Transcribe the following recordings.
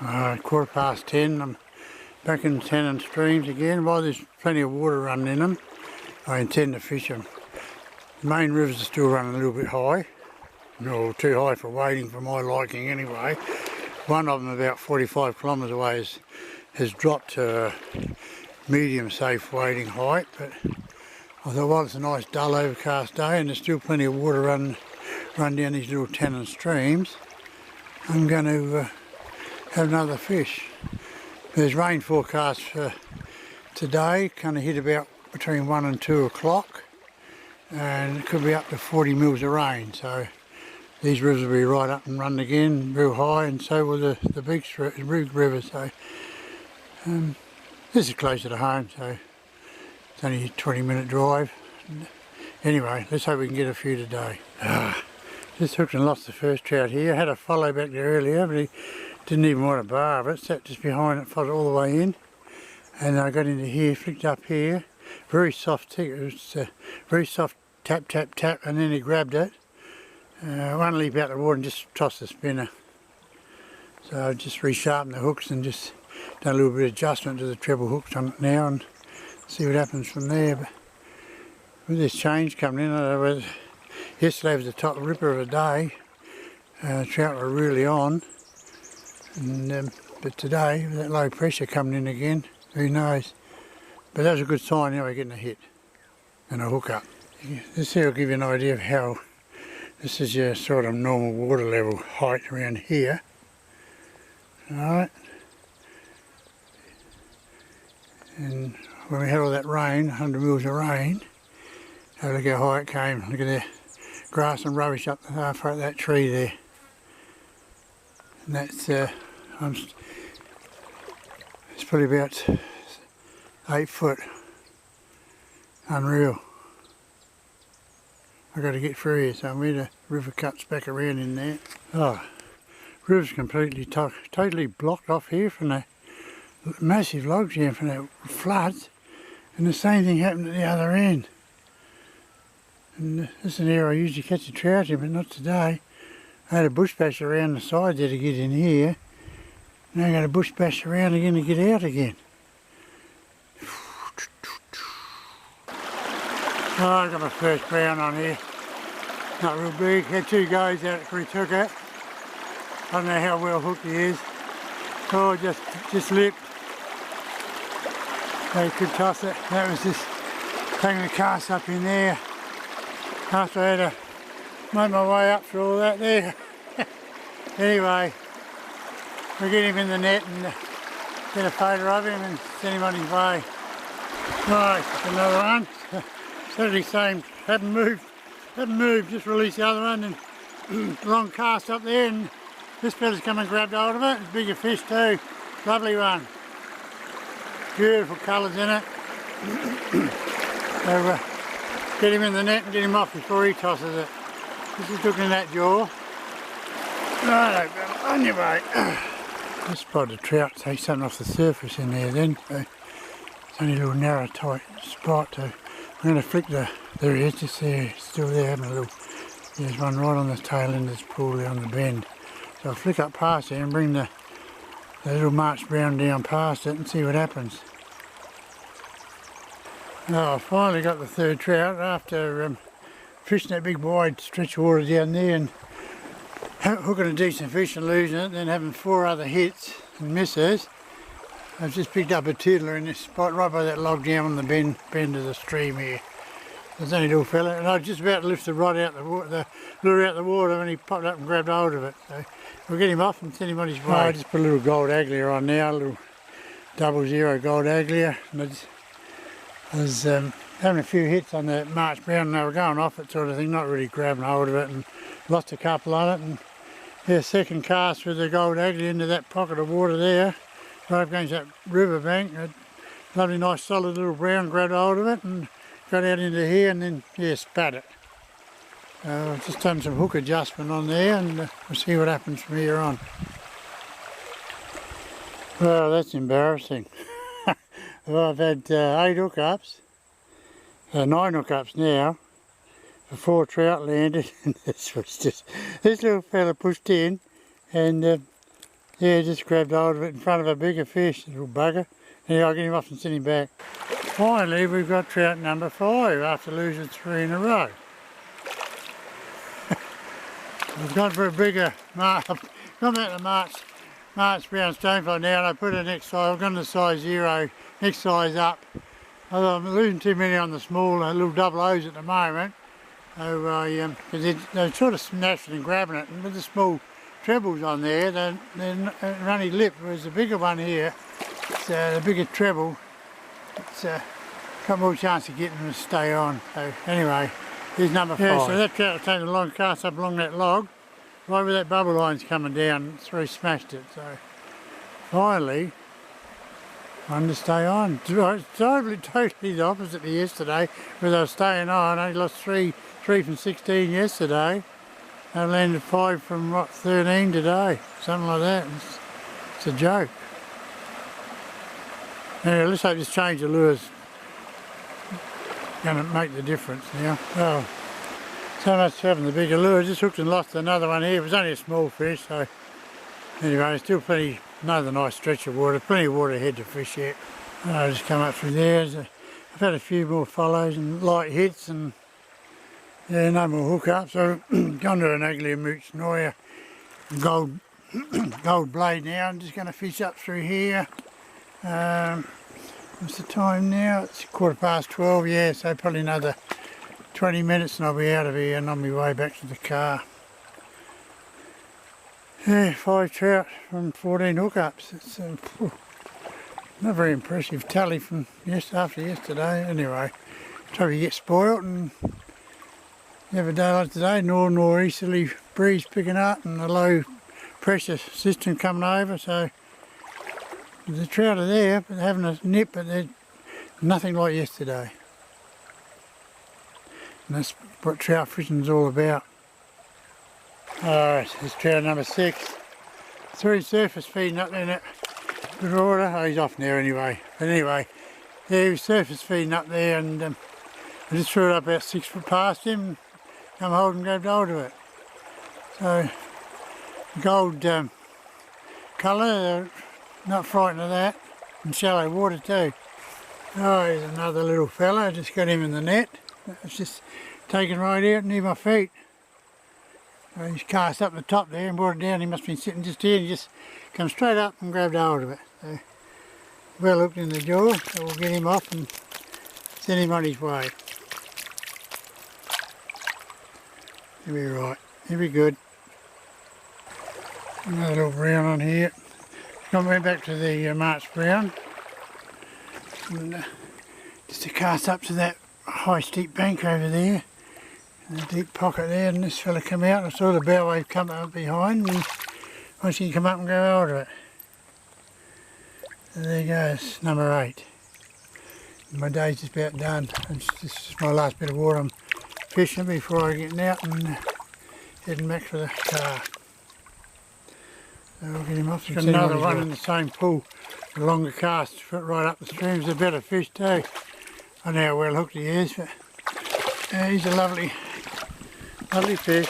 10. I'm back in the tannin streams again. While there's plenty of water running in them, I intend to fish them. The main rivers are still running a little bit high. No, too high for wading for my liking anyway. One of them about 45 kilometres away has dropped to a medium safe wading height, but I thought, well, it's a nice dull overcast day and there's still plenty of water run down these little tannin streams. I'm going to have another fish. There's rain forecast for today, going to hit about between 1 and 2 o'clock, and it could be up to 40 mils of rain, so these rivers will be right up and running again, real high, and so will the big river. So this is closer to home, so it's only a 20-minute drive. Anyway, let's hope we can get a few today. Just hooked and lost the first trout here. I had a follow back there earlier, but he didn't even want to bar it. Sat just behind it, followed all the way in, and I got into here, flicked up here. Very soft tick. It was very soft tap, tap, tap, and then he grabbed it. One leap out the water and just tossed the spinner. So I just resharpened the hooks and just done a little bit of adjustment to the treble hooks on it now and see what happens from there. But with this change coming in, I don't know whether yesterday was the top ripper of the day. Trout were really on, and but today with that low pressure coming in again, who knows? But that was a good sign. Now we're getting a hit and a hook up. This here will give you an idea of how this is your sort of normal water level height around here. Alright, and when we had all that rain, 100 mils of rain, have a look how high it came. Look at the grass and rubbish up halfway at that tree there. And that's it's probably about 8 foot. Unreal. I've got to get through here somewhere. The river cuts back around in there. Oh, river's completely totally blocked off here from the massive log jam from the floods, and the same thing happened at the other end. And this is an area I usually catch a trout in, but not today. I had a bush bash around the side there to get in here. Now I got a bush bash around again to get out again. Oh, I got my first brown on here. Not real big. Had 2 goes out before he took it. I don't know how well hooked he is. Oh, just lipped. So he could toss it. That was just taking the cast up in there. After I had to make my way up through all that there. Anyway, we'll get him in the net and get a photo of him and send him on his way. Right, another one. Certainly same, hadn't moved, just released the other one, and long cast up there, and this fella's come and grabbed hold of it. It's a bigger fish too, lovely one. Beautiful colours in it. So get him in the net and get him off before he tosses it. This is looking in that jaw. Righto, fella, on your way. Just spotted a trout take something off the surface in there then. So it's only a little narrow tight spot. So I'm going to flick there he is, just there, still there having a little, there's one right on the tail end of this pool there on the bend. So I'll flick up past there and bring the little March brown down past it and see what happens. Oh, I finally got the third trout after fishing that big wide stretch of water down there and hooking a decent fish and losing it, then having 4 other hits and misses. I've just picked up a tiddler in this spot right by that log jam on the bend of the stream here. There's only a little fella, and I was just about to lift the rod out the lure out the water when he popped up and grabbed hold of it. So we'll get him off and send him on his way. I just put a little gold aglia on now, a little 00 gold aglia. And I was having a few hits on the March brown and they were going off it sort of thing, not really grabbing hold of it, and lost a couple on it. And yeah, second cast with the gold aglia into that pocket of water there, right up against that river bank. A lovely nice solid little brown grabbed hold of it and got out into here and then, yeah, spat it. I've just done some hook adjustment on there and we'll see what happens from here on. Well, that's embarrassing. Well, I've had 8 hookups, 9 hookups now, for 4 trout landed, and this little fella pushed in, and Yeah, just grabbed hold of it in front of a bigger fish, little bugger. Anyway, I'll get him off and send him back. Finally, we've got trout number 5 after losing 3 in a row. I've gone for a bigger, I've gone back to March brown stonefly now, and I put a next size, I've gone to size 0, next size up. I'm losing too many on the small, little double O's at the moment. So because they're sort of snatching and grabbing it, and with the small trebles on there, they're runny lip, whereas the bigger one here, the bigger treble, it's got more chance of getting them to stay on. So anyway, here's number 5. Yeah, so that trout was taking a long cast up along that log, right where that bubble line's coming down, it's really smashed it. So finally, one to stay on. Totally the opposite to yesterday, where they were staying on. I only lost 3 from 16 yesterday. I landed 5 from what, 13 today, something like that. It's a joke. Anyway, let's hope this change of lures going to make the difference now. Well, so much for having the bigger lure. Just hooked and lost another one here. It was only a small fish, so anyway, still plenty, another nice stretch of water, plenty of water ahead to fish yet. I'll just come up through there. I've had a few more follows and light hits, and yeah, no more hookups. I've gone to an ugly mooch Noya gold blade now. I'm just going to fish up through here. What's the time now? It's 12:15, yeah, so probably another 20 minutes and I'll be out of here and on my way back to the car. Yeah, 5 trout from 14 hookups. It's not very impressive tally from after yesterday. Anyway, probably get spoilt and have a day like today, northeasterly breeze picking up and a low pressure system coming over, so the trout are there, but they're having a nip, but they're nothing like yesterday. And that's what trout fishing's all about. Alright, this trout number 6. 3 surface feeding up there in that good order. Oh, he's off now anyway. But anyway, yeah, he was surface feeding up there, and I just threw it up about 6 foot past him, come hold and grabbed hold of it. So, gold colour, not frightened of that, and shallow water too. Oh, here's another little fella, just got him in the net. It's just taken right out near my feet. So he's cast up the top there and brought it down. He must have been sitting just here and just come straight up and grabbed hold of it. So, well hooked in the jaw, so we'll get him off and send him on his way. He'll be right, he'll be good. Another little brown on here. I went back to the March brown, and just to cast up to that high steep bank over there, and a deep pocket there, and this fella come out, and I saw the bow wave come up behind, and once he come up and go hold of it. So there goes, number 8. My day's just about done. This is my last bit of water I'm fishing before I get out and heading back for the car. So I'll get him off. Got another one in the same pool, a longer cast, right up the stream. He's a better fish too. I know how well hooked he is, but he's a lovely fish.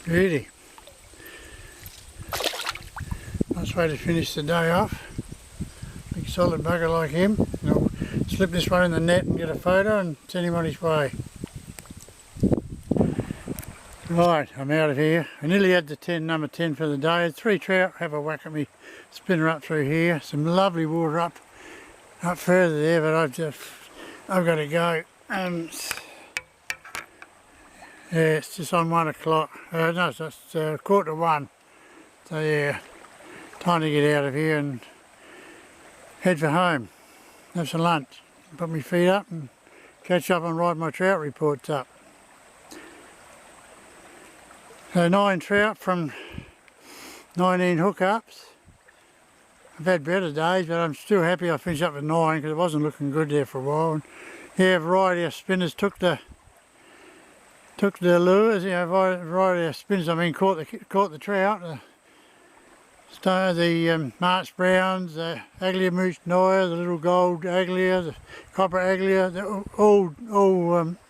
Beauty. Nice way to finish the day off. Big solid bugger like him. I'll slip this one in the net and get a photo and send him on his way. Right, I'm out of here. I nearly had the number 10 for the day. Had 3 trout, have a whack at me spinner up through here. Some lovely water up further there, but I've got to go. Yeah, it's just on 1 o'clock. No, it's 1:15. So yeah, time to get out of here and head for home. Have some lunch. Put my feet up and catch up and write my trout reports up. So 9 trout from 19 hookups. I've had better days, but I'm still happy I finished up with 9 because it wasn't looking good there for a while. And yeah, a variety of spinners took the lures. You know, variety of spinners. I mean, caught the trout. The March browns, the Aglia mooch Noya, the little gold Aglia, the copper Aglia.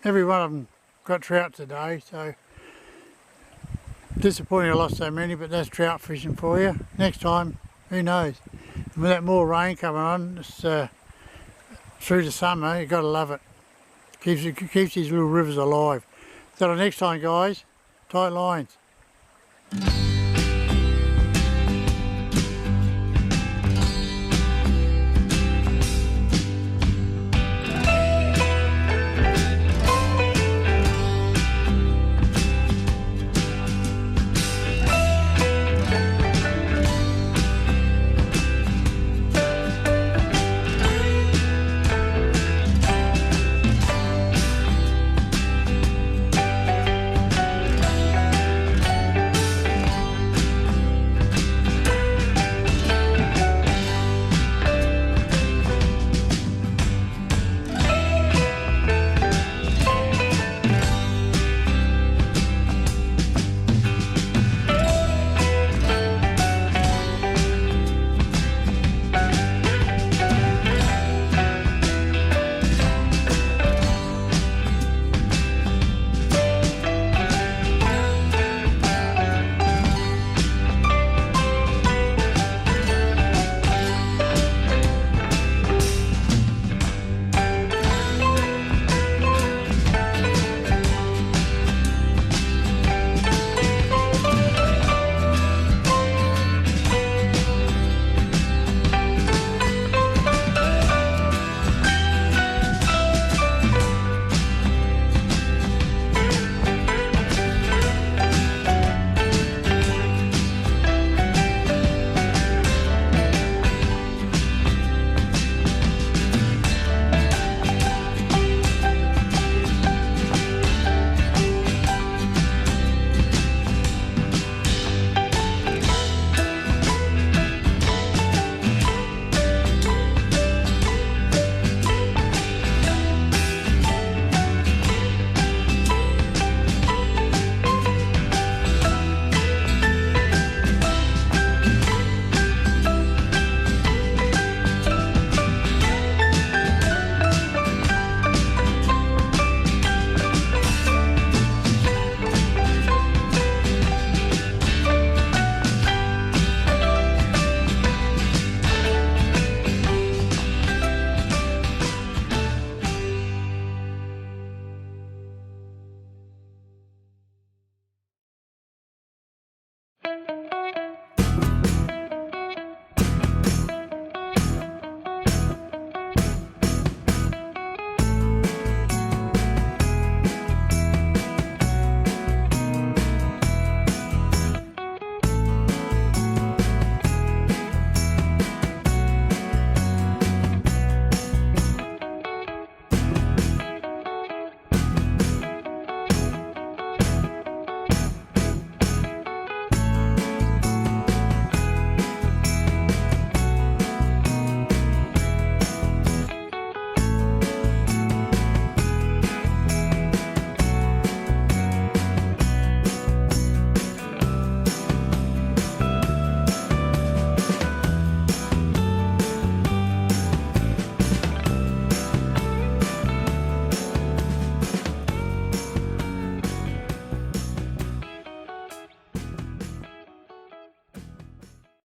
Every one of them got trout today. So Disappointing I lost so many, but that's trout fishing for you. Next time, who knows? And with that more rain coming on, it's, through the summer, you've got to love it. Keeps these little rivers alive. Till the next time, guys, tight lines.